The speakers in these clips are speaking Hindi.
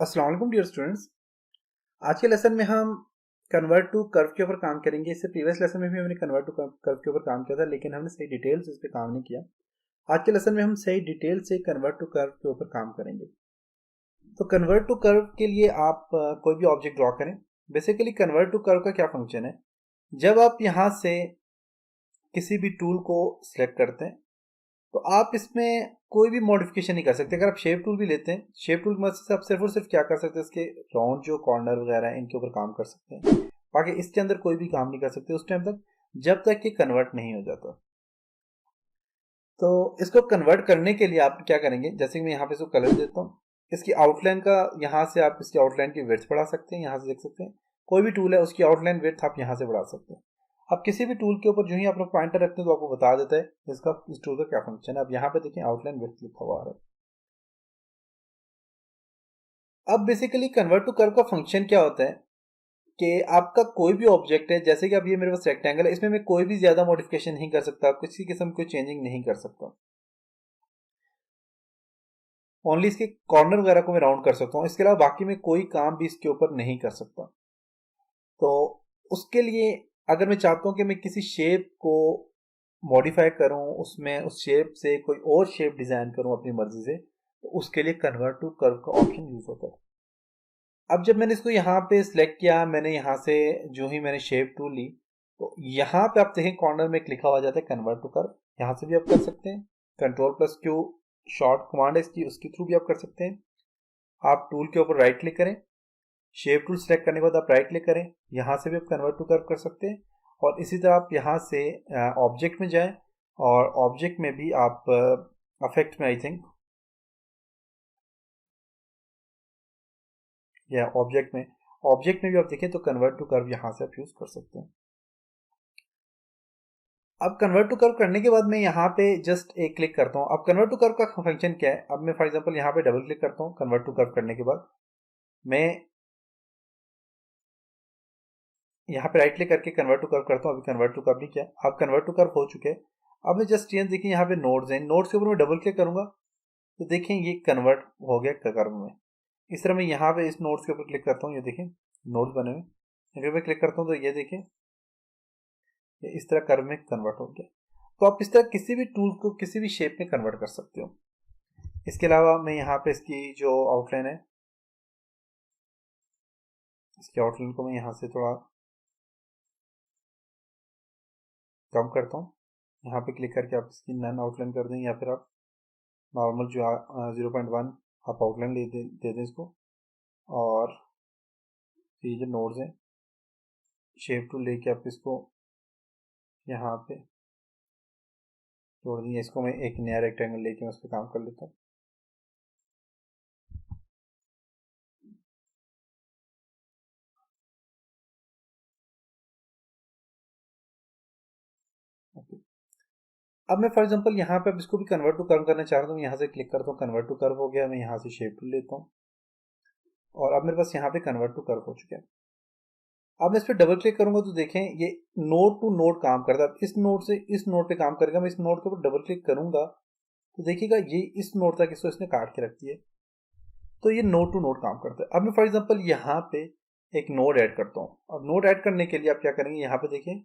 अस्सलाम वालेकुम डियर स्टूडेंट्स। आज के लेसन में हम कन्वर्ट टू कर्व के ऊपर काम करेंगे। इससे प्रीवियस लेसन में भी हमने कन्वर्ट टू कर्व के ऊपर काम किया था, लेकिन हमने सही डिटेल से इस पर काम नहीं किया। आज के लेसन में हम सही डिटेल से कन्वर्ट टू कर्व के ऊपर काम करेंगे। तो कन्वर्ट टू कर्व के लिए आप कोई भी ऑब्जेक्ट ड्रॉ करें। बेसिकली कन्वर्ट टू कर्व का क्या फंक्शन है, जब आप यहाँ से किसी भी टूल को सिलेक्ट करते हैं तो आप इसमें कोई भी मॉडिफिकेशन नहीं कर सकते। अगर आप शेप टूल भी लेते हैं, शेप टूल की मदद से आप सिर्फ और सिर्फ क्या कर सकते हैं, इसके राउंड जो कॉर्नर वगैरह हैं इनके ऊपर काम कर सकते हैं। बाकी इसके अंदर कोई भी काम नहीं कर सकते उस टाइम तक, जब तक ये कन्वर्ट नहीं हो जाता। तो इसको कन्वर्ट करने के लिए आप क्या करेंगे, जैसे कि मैं यहाँ पे इसको कलर देता हूँ, इसकी आउटलाइन का यहाँ से आप इसकी आउटलाइन की विड्थ बढ़ा सकते हैं। यहाँ से देख सकते हैं कोई भी टूल है उसकी आउटलाइन विड्थ आप यहाँ से बढ़ा सकते हैं। आप किसी भी टूल के ऊपर जो ही आप लोग पॉइंटर रखते हैं तो आपको बता देता है इसका, इस टूल का क्या फंक्शन है। अब यहाँ पे देखिए आउटलाइन विड्थ लिखा हुआ है। अब बेसिकली कन्वर्ट टू कर्व का फंक्शन क्या होता है कि आपका कोई भी ऑब्जेक्ट है, जैसे कि अब ये मेरे पास रेक्टेंगल है, इसमें मैं कोई भी ज्यादा मॉडिफिकेशन नहीं कर सकता, किसी किस्म की चेंजिंग नहीं कर सकता। ओनली इसके कॉर्नर वगैरह को मैं राउंड कर सकता हूँ, इसके अलावा बाकी मैं कोई काम भी इसके ऊपर नहीं कर सकता। तो उसके लिए अगर मैं चाहता हूँ कि मैं किसी शेप को मॉडिफाई करूँ, उसमें उस शेप से कोई और शेप डिजाइन करूँ अपनी मर्जी से, तो उसके लिए कन्वर्ट टू कर्व का ऑप्शन यूज होता है। अब जब मैंने इसको यहाँ पे सिलेक्ट किया, मैंने यहाँ से जो ही मैंने शेप टूल ली, तो यहाँ पे आप देखें कॉर्नर में क्लिक हुआ जाता है कन्वर्ट टू कर्व। यहाँ से भी आप कर सकते हैं, control plus Q short command है इसकी, उसके थ्रू भी आप कर सकते हैं। आप टूल के ऊपर राइट क्लिक करें, शेप टूल सेलेक्ट करने के बाद आप राइट क्लिक करें, यहाँ से भी आप कन्वर्ट टू कर्व कर सकते हैं। और इसी तरह आप यहाँ से ऑब्जेक्ट में जाएं, और ऑब्जेक्ट में भी आप अफेक्ट में आई थिंक, या ऑब्जेक्ट में भी आप देखें तो कन्वर्ट टू कर्व यहाँ से आप यूज कर सकते हैं। अब कन्वर्ट टू कर्व करने के बाद मैं यहाँ पे जस्ट एक क्लिक करता हूँ। अब कन्वर्ट टू कर्व का फंक्शन क्या है, अब मैं फॉर एग्जांपल यहाँ पे डबल क्लिक करता हूँ। कन्वर्ट टू कर्व करने के बाद मैं यहाँ पे राइट क्लिक करके कन्वर्ट टू कर्व करता हूँ। अभी कन्वर्ट टू कर्व नहीं किया, अब कन्वर्ट टू कर्व हो चुके हैं। अब मैं जस्ट ये देखिए यहाँ पे नोड्स हैं, नोड्स के ऊपर मैं डबल क्लिक करूंगा तो देखें ये कन्वर्ट हो गया कर्व में। इस तरह मैं यहाँ पे इस नोड्स के ऊपर क्लिक करता हूँ, ये देखें नोड्स बने हुए। अगर मैं क्लिक करता हूँ तो ये देखें ये इस तरह कर्व में कन्वर्ट हो गया। तो आप इस तरह किसी भी टूल को किसी भी शेप में कन्वर्ट कर सकते हो। इसके अलावा मैं यहाँ पे इसकी जो आउटलाइन है, इसकी आउटलाइन को मैं यहाँ से थोड़ा कम करता हूँ। यहाँ पे क्लिक करके आप इसकी नन आउटलाइन कर दें, या फिर आप नॉर्मल जो 0.1 आप आउटलाइन दे दें इसको। और ये जो नोड्स हैं, शेप टूल लेके आप इसको यहाँ पे जोड़ देंगे। इसको मैं एक नया रेक्टेंगल लेके मैं उस पर काम कर लेता हूँ। अब मैं फॉर एग्जांपल यहाँ पे अब इसको भी कन्वर्ट टू कर्व करना चाह रहा हूँ, यहाँ से क्लिक करता हूँ, कन्वर्ट टू कर्व हो गया। मैं यहाँ से शेप टूल लेता हूँ और अब मेरे पास यहाँ पे कन्वर्ट टू कर्व हो चुका है। अब मैं इस पर डबल क्लिक करूंगा तो देखें ये नोड टू नोड काम करता है। इस नोड से इस नोड पे काम करेगा। मैं इस नोड के ऊपर डबल क्लिक करूंगा तो देखिएगा ये इस नोड तक इसको इसने काट के रख दिया। तो ये नोड टू नोड काम करता है। अब मैं फॉर एग्जांपल यहाँ पे एक नोड ऐड करता हूँ। अब नोड ऐड करने के लिए आप क्या करेंगे, यहाँ पे देखिए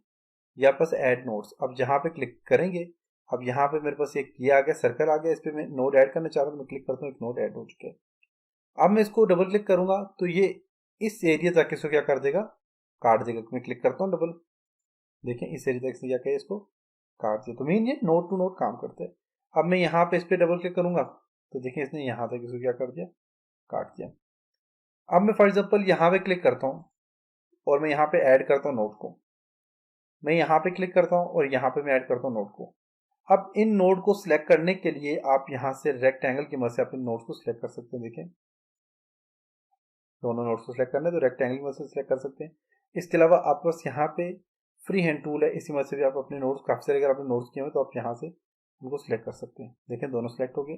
यहाँ पास ऐड नोड्स, अब जहाँ पे क्लिक करेंगे, अब यहाँ पे मेरे पास एक ये आ गया, सर्कल आ गया, इस पर मैं नोड ऐड करना चाह रहा हूँ। मैं क्लिक करता हूँ, एक नोड ऐड हो चुका है। अब मैं इसको डबल क्लिक करूंगा तो ये इस एरिया तक इसको क्या कर देगा, काट देगा। मैं क्लिक करता हूँ डबल, देखें इस एरिया तक क्या इसको काट दिया। तो मीन ये नोड टू नोड काम करते हैं। अब मैं यहाँ पे इस पर डबल क्लिक करूंगा तो देखें इसने यहाँ तक इसको क्या कर दिया, काट दिया। अब मैं फॉर एग्जांपल यहाँ पे क्लिक करता हूँ और मैं यहाँ पे ऐड करता हूँ नोड को। मैं यहाँ पे क्लिक करता हूँ और यहाँ पे मैं ऐड करता हूँ नोड को। अब इन नोड को सिलेक्ट करने के लिए आप यहाँ से रेक्टेंगल की मदद से अपने नोड को सिलेक्ट कर सकते हैं। देखें दोनों नोड्स को सिलेक्ट करना है तो रेक्टेंगल की मदद से सिलेक्ट कर सकते हैं। इसके अलावा आपके पास यहाँ पे फ्री हैंड टूल है, इसी मदद से भी आप अपने नोट्स, काफी सारे अगर आपने नोट्स किए हुए तो आप यहाँ से उनको सिलेक्ट कर सकते हैं। देखें दोनों सिलेक्ट हो गए।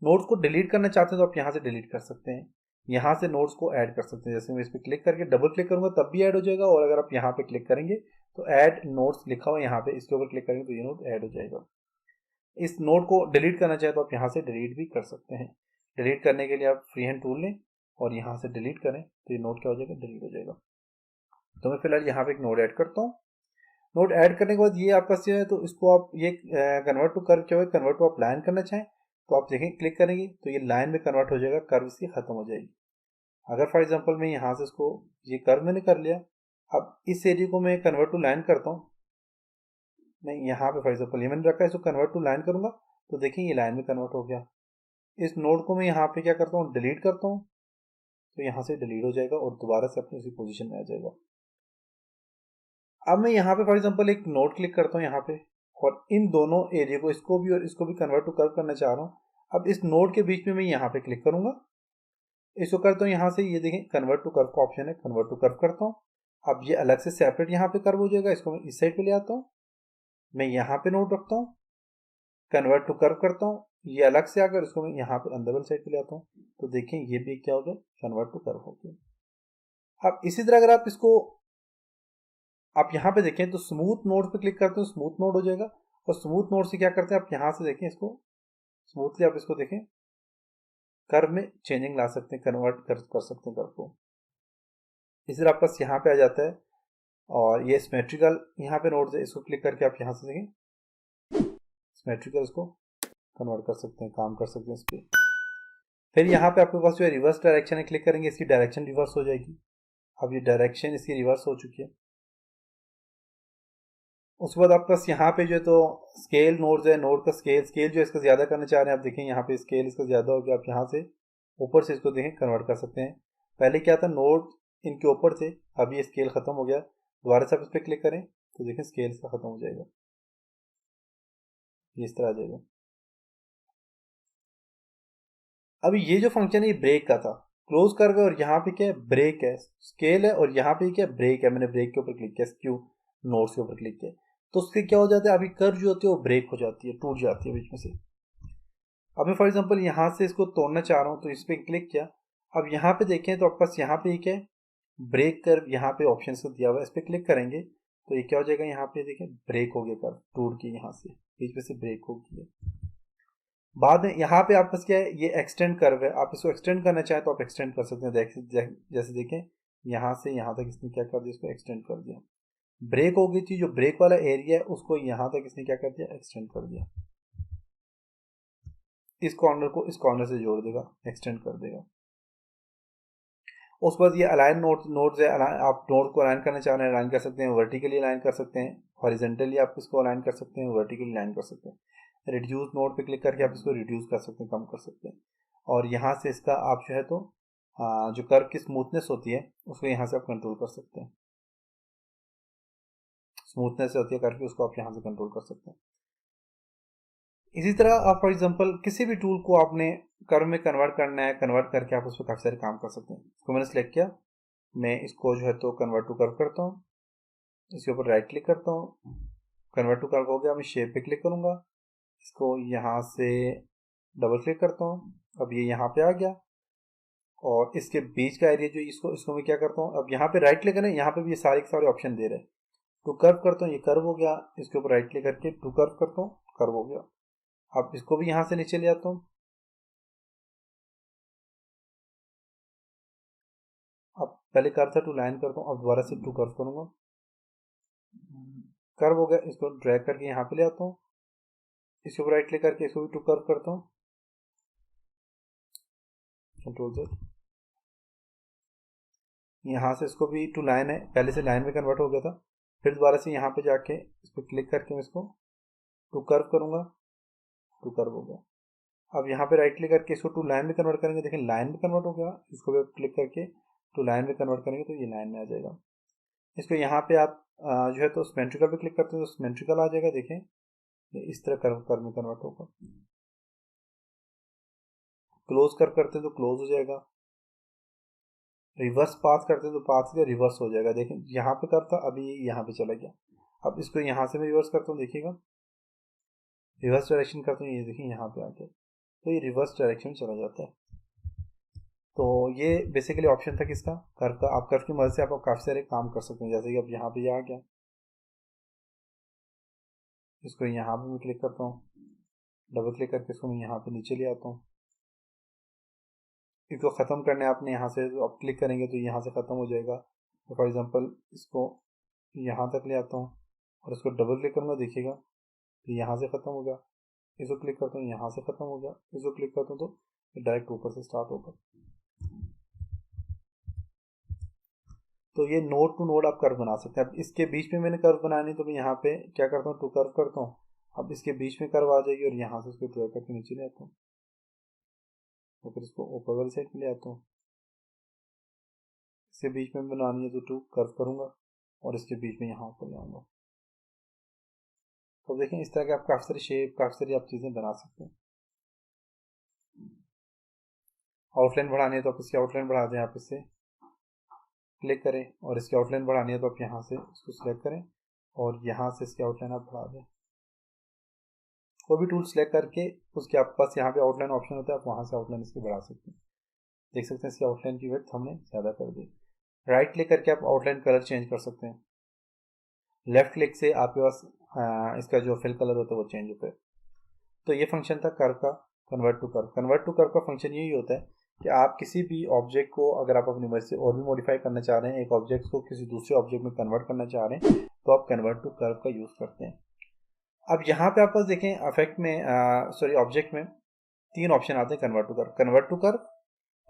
नोट्स को डिलीट करना चाहते हैं तो आप यहाँ से डिलीट कर सकते हैं। यहाँ से नोट्स को ऐड कर सकते हैं। जैसे मैं इस पर क्लिक करके डबल क्लिक करूंगा तब भी ऐड हो जाएगा, और अगर आप यहाँ पे क्लिक करेंगे तो ऐड नोट्स लिखा हुआ यहाँ पे, इसके ऊपर क्लिक करेंगे तो ये नोट ऐड हो जाएगा। इस नोट को डिलीट करना चाहे तो आप यहाँ से डिलीट भी कर सकते हैं। डिलीट करने के लिए आप फ्री हैंड टूल लें और यहाँ से डिलीट करें तो ये नोड क्या हो जाएगा, डिलीट हो जाएगा। तो मैं फिलहाल यहाँ पे एक नोड ऐड करता हूँ। नोड ऐड करने के बाद ये आपका जो है तो इसको आप ये कन्वर्ट टू कर्व क्या होगा, कन्वर्ट टू आप लाइन करना चाहें तो आप देखें क्लिक करेंगे तो ये लाइन में कन्वर्ट हो जाएगा, कर्व इसकी खत्म हो जाएगी। अगर फॉर एग्जांपल मैं यहाँ से इसको ये कर्व मैंने कर लिया, अब इस एरिया को मैं कन्वर्ट टू लाइन करता हूँ। मैं यहाँ पे फॉर एग्जांपल ये मैंने रखा है, इसको कन्वर्ट टू लाइन करूंगा तो देखिए ये लाइन में कन्वर्ट हो गया। इस नोड को मैं यहाँ पे क्या करता हूँ, डिलीट करता हूँ तो यहाँ से डिलीट हो जाएगा और दोबारा से अपनी उसी पोजीशन में आ जाएगा। अब मैं यहाँ पे फॉर एग्जांपल एक नोड क्लिक करता हूँ यहाँ पे, और इन दोनों एरिया को, इसको भी और इसको भी कन्वर्ट टू कर्व करना चाह रहा हूँ। अब इस नोड के बीच में मैं यहाँ पे क्लिक करूंगा, इसको करता हूँ यहाँ से, ये देखें कन्वर्ट टू कर्व का ऑप्शन है, कन्वर्ट टू कर्व करता हूँ। अब ये अलग से सेपरेट यहाँ पे कर्व हो जाएगा, इसको मैं इस साइड पे ले आता हूँ, मैं यहाँ पे नोड रखता हूँ, कन्वर्ट टू कर्व करता हूँ, ये अलग से आकर इसको मैं यहाँ पे अंदर वाली साइड पे ले आता हूँ तो देखें ये भी क्या हो गया, कन्वर्ट टू कर्व हो गया। अब इसी तरह अगर आप इसको आप यहाँ पे देखें तो स्मूथ नोड पे क्लिक करते हैं, स्मूथ नोड हो जाएगा। और स्मूथ नोड से क्या करते हैं, आप यहाँ से देखें इसको स्मूथली, आप इसको देखें कर्व में चेंजिंग ला सकते हैं, कन्वर्ट कर सकते हैं कर्व को। इसी तरह आपका यहाँ पे आ जाता है। और ये सिमेट्रिकल यहाँ पे नोड है, इसको क्लिक करके आप यहाँ से देखें सिमेट्रिकल, इसको कन्वर्ट कर सकते हैं, काम कर सकते हैं इस पर। फिर यहाँ पे आपके पास जो है रिवर्स डायरेक्शन है, क्लिक करेंगे इसकी डायरेक्शन रिवर्स हो जाएगी। अब ये डायरेक्शन इसकी रिवर्स हो चुकी है। उसके बाद आपके पास यहाँ पे जो है तो स्केल नोड्स है, नोड का स्केल जो इसका ज़्यादा करना चाह रहे हैं, आप देखें यहाँ पे स्केल इसका ज़्यादा हो गया, आप यहाँ से ऊपर से इसको देखें कन्वर्ट कर सकते हैं। पहले क्या था, नोड इनके ऊपर थे, अब ये स्केल ख़त्म हो गया, दोबारा से आप इस पर क्लिक करें तो देखें स्केल इसका ख़त्म हो जाएगा, ये इस तरह आ जाएगा। अब ये जो फंक्शन है ये ब्रेक का था, क्लोज कर गए, और यहाँ पे क्या है, ब्रेक है, स्केल है, और यहाँ पे क्या है, ब्रेक है। मैंने ब्रेक के ऊपर क्लिक किया, स्क्यू नोड्स के ऊपर क्लिक किया तो उससे क्या हो जाता है, अभी कर्व जो होती है वो ब्रेक हो जाती है, टूट जाती है बीच में से। अब मैं फॉर एग्जांपल यहाँ से इसको तोड़ना चाह रहा हूँ तो इस पर क्लिक किया। अब यहाँ पे देखें तो आपके पास यहाँ पे एक है ब्रेक कर्व, यहाँ पे ऑप्शन से दिया हुआ है, इस पर क्लिक करेंगे तो ये क्या हो जाएगा, यहाँ पे देखें ब्रेक हो गया कर्व, टूट के यहाँ से बीच में से ब्रेक हो गया। बाद में यहाँ पे आपके पास क्या है, ये एक्सटेंड कर्व है, आप इसको एक्सटेंड करना चाहें तो आप एक्सटेंड कर सकते हैं। जैसे देखें यहाँ से यहाँ तक इसने क्या कर दिया, इसको एक्सटेंड कर दिया। ब्रेक हो गई थी, जो ब्रेक वाला एरिया है उसको यहाँ तक इसने क्या कर दिया, एक्सटेंड कर दिया। इस कॉर्नर को इस कॉर्नर से जोड़ देगा, एक्सटेंड कर देगा। उसके बाद ये अलाइन नोड्स है, आप नोड को अलाइन करना चाह रहे हैं, अलाइन कर सकते हैं, वर्टिकली अलाइन कर सकते हैं, हॉरिजॉन्टली आप इसको अलाइन कर सकते हैं, वर्टिकली अलाइन कर सकते हैं। रिड्यूस नोड पे क्लिक करके आप इसको रिड्यूस कर सकते हैं, कम कर सकते हैं। और यहाँ से इसका आप जो है तो जो कर्व की स्मूथनेस होती है उसको यहाँ से आप कंट्रोल कर सकते हैं, स्मूथनेस होती है कर्व की, उसको आप यहाँ से कंट्रोल कर सकते हैं। इसी तरह आप फॉर एग्जांपल किसी भी टूल को आपने कर्व में कन्वर्ट करना है, कन्वर्ट करके आप उस पर काफ़ी सारे काम कर सकते हैं। इसको मैंने सेलेक्ट किया, मैं इसको जो है तो कन्वर्ट टू कर्व करता हूँ, इसके ऊपर राइट क्लिक करता हूँ, कन्वर्ट टू कर्व हो गया। मैं शेप पे क्लिक करूँगा, इसको यहाँ से डबल क्लिक करता हूँ, अब ये यहाँ पे आ गया। और इसके बीच का एरिया जो इसको इसको मैं क्या करता हूँ, अब यहाँ पे राइट क्लिक करें, यहाँ पे भी ये सारे के सारे ऑप्शन दे रहे हैं। टू कर्व करता हूँ, ये कर्व हो गया, इसके ऊपर राइट क्लिक करके टू कर्व करता हूँ, कर्व हो गया। अब इसको भी यहाँ से नीचे ले आता हूँ, अब पहले कर्व था टू लाइन करता हूँ, अब दोबारा से टू कर्व करूँगा, कर्व हो गया। इसको ड्रैग करके यहाँ पे ले आता हूँ, इसके ऊपर राइट क्लिक करके इसको भी टू कर्व करता हूँ, कंट्रोल से यहाँ से इसको भी टू लाइन है, पहले से लाइन में कन्वर्ट हो गया था। फिर दोबारा से यहाँ पे जाके इस पर क्लिक करके मैं इसको टू कर्व करूँगा, टू कर्व हो गया। अब यहाँ पे राइट क्लिक करके इसको टू लाइन में कन्वर्ट करेंगे, देखें लाइन में कन्वर्ट हो गया। इसको भी क्लिक करके टू लाइन में कन्वर्ट करेंगे तो ये लाइन में आ जाएगा। इसको यहाँ पे आप जो है तो सिमेट्रिकल पे क्लिक करते हैं तो सिमेट्रिकल आ जाएगा, देखें ये इस तरह कर्व में कन्वर्ट होगा। क्लोज कर करते हैं तो क्लोज हो जाएगा, रिवर्स पाथ करते हैं तो पाथ से रिवर्स हो जाएगा। देखें यहाँ पे कर था, अभी यहाँ पे चला गया। अब इसको यहाँ से मैं रिवर्स करता हूँ, देखिएगा रिवर्स डायरेक्शन करता हूँ, ये देखिए यहाँ पे आ गया, तो ये रिवर्स डायरेक्शन चला जाता है। तो ये बेसिकली ऑप्शन था किसका, कर्व का। आप कर्व की मदद से आप काफ़ी सारे काम कर सकते हैं, जैसे कि अब यहाँ पे आ गया, इसको यहाँ पे मैं क्लिक करता हूँ, डबल क्लिक करके इसको मैं यहाँ पे नीचे ले आता हूँ, इसको ख़त्म करने आपने यहाँ से तो आप क्लिक करेंगे तो यहाँ से ख़त्म हो जाएगा। तो फॉर एग्ज़ाम्पल इसको यहाँ तक ले आता हूँ और इसको डबल क्लिक करूँगा, देखिएगा तो यहाँ से ख़त्म होगा। इसको क्लिक करता हूँ, यहाँ से ख़त्म हो गया। इसको क्लिक करता हूँ तो डायरेक्ट ऊपर से स्टार्ट होगा। तो ये नोड टू नोड आप कर्व बना सकते हैं। अब इसके बीच में मैंने कर्व बनानी, तो मैं यहाँ पे क्या करता हूँ, टू कर्व करता हूँ। अब इसके बीच में कर्व आ जाएगी और यहाँ से इसको ड्रैग करके नीचे ले आता हूँ और फिर इसको ऊपर वाली साइड में ले आता हूँ। इसके बीच में बनानी है तो टू कर्व करूँगा और इसके बीच में यहाँ ऊपर ले आऊँगा। तो देखें इस तरह के आप काफ़ी सारी शेप, काफ़ी सारी आप चीज़ें बना सकते हैं। आउटलाइन बढ़ानी है तो आप इसकी आउटलाइन बढ़ा दें, आप इससे क्लिक करें और इसकी आउटलाइन बढ़ानी है तो आप यहाँ से इसको सिलेक्ट करें और यहाँ से इसकी आउटलाइन आप बढ़ा दें। कोई भी टूल सेलेक्ट करके उसके आप पास यहाँ पे आउटलाइन ऑप्शन होता है, आप वहाँ से आउटलाइन इसकी बढ़ा सकते हैं। देख सकते हैं इसकी आउटलाइन की विड्थ हमने ज़्यादा कर दी। राइट क्लिक करके आप आउटलाइन कलर चेंज कर सकते हैं। लेफ्ट क्लिक से आपके पास इसका जो फिल कलर होता है वो चेंज होता है। तो ये फंक्शन था कर्व का, convert to curve. Convert to curve का फंक्शन यही होता है कि आप किसी भी ऑब्जेक्ट को अगर आप अपनी मर्जी से और भी मॉडिफाई करना चाह रहे हैं, एक ऑब्जेक्ट को किसी दूसरे ऑब्जेक्ट में कन्वर्ट करना चाह रहे हैं, तो आप कन्वर्ट टू कर्व का यूज़ करते हैं। अब यहाँ पे आप पास देखें अफेक्ट में सॉरी ऑब्जेक्ट में तीन ऑप्शन आते हैं convert to curve, convert to curve,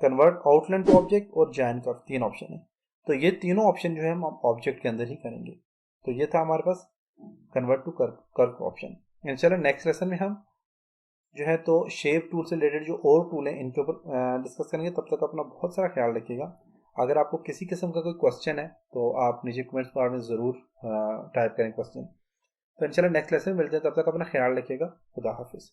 convert outline to object और जॉइन कर्व, तीन ऑप्शन है। तो ये तीनों ऑप्शन जो है हम ऑब्जेक्ट के अंदर ही करेंगे। तो ये था हमारे पास convert to curve curve option. इंशाल्लाह नेक्स्ट लेसन में हम जो है तो शेप टूल से रिलेटेड जो और टूल हैं इनके ऊपर डिस्कस करेंगे। तब तक अपना बहुत सारा ख्याल रखिएगा। अगर आपको किसी किस्म का कोई क्वेश्चन है तो आप नीचे कमेंट्स बार में ज़रूर टाइप करें क्वेश्चन। तो इंशाल्लाह नेक्स्ट लेसन मिलते हैं, तब तक अपना ख्याल रखिएगा। खुदा हाफिज़।